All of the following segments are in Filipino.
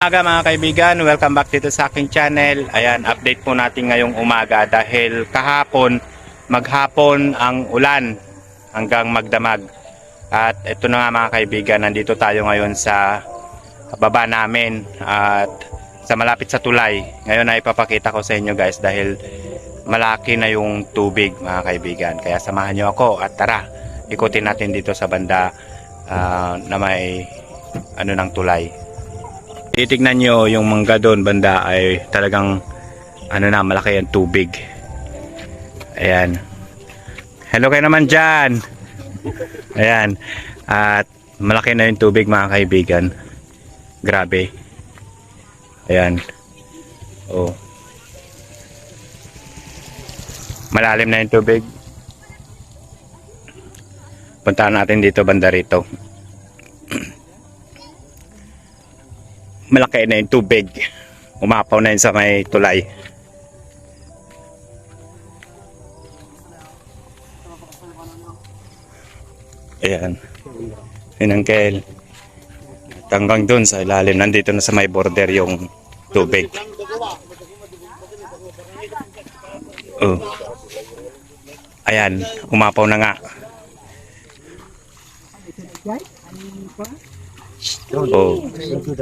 Umaga mga kaibigan, welcome back dito sa aking channel. Ayan, update po natin ngayong umaga dahil kahapon, maghapon ang ulan hanggang magdamag. At ito na nga mga kaibigan, nandito tayo ngayon sa baba namin at sa malapit sa tulay. Ngayon ay ipapakita ko sa inyo guys dahil malaki na yung tubig mga kaibigan. Kaya samahan nyo ako at tara, ikutin natin dito sa banda na may ng tulay. Titignan nyo yung mangga doon banda ay talagang malaki ang tubig. Ayan. Hello kayo naman dyan. Ayan. At malaki na yung tubig mga kaibigan. Grabe. Ayan. Oh. Malalim na yung tubig. Puntahan natin dito banda rito. Malaki na yung tubig. Umapaw na yun sa may tulay. Ayan. Yun ang Kel. Hanggang dun sa ilalim. Nandito na sa may border yung tubig. Oh. Ayan. Umapaw na nga. Oh,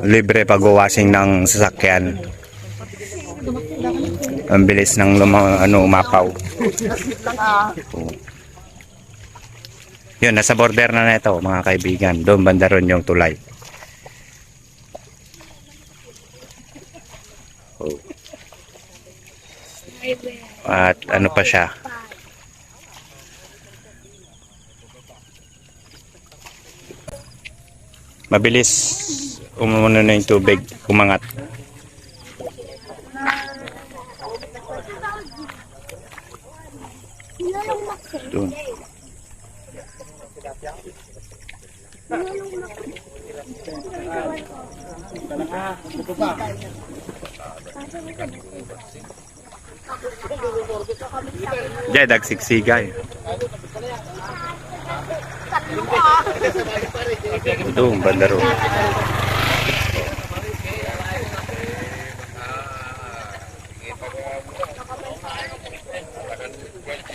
libre pag-washing ng sasakyan. Ang bilis ng umapaw. Oh. Yun, nasa border na nito mga kaibigan. Doon banda ron yung tulay. Oh. At ano pa siya? Mabilis umuno na yung tubig, umangat. Doon. Diyan, dagsigsigay. Ito, bandaro.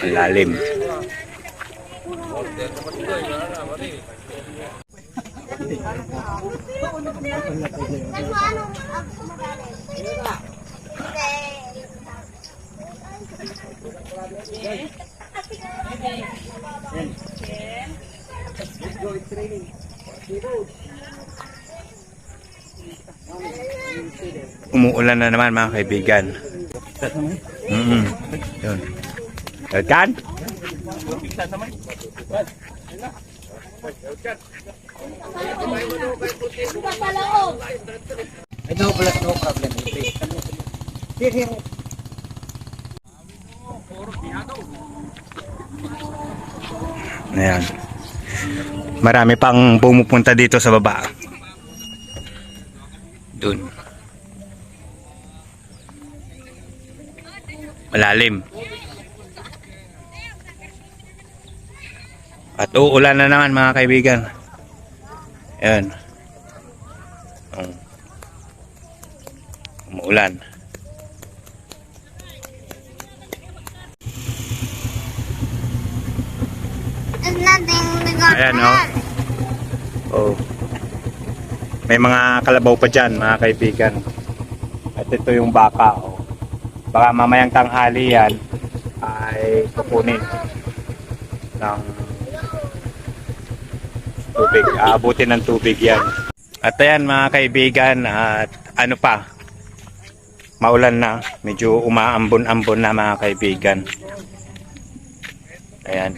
Lalim. Umuulan na naman mga kaibigan. Yun. Kan? No problem. Here. Ayan. Marami pang pumupunta dito sa baba. Doon. Malalim. At uulan na naman mga kaibigan. Ayan. Umuulan. Ayan oh. May mga kalabaw pa dyan mga kaibigan. At ito yung baka oh. Baka mamayang tanghali yan ay kukunin ng tubig. Aabutin ng tubig yan. At ayan mga kaibigan, at ano pa, maulan na, medyo umaambon-ambon na mga kaibigan. Ayan.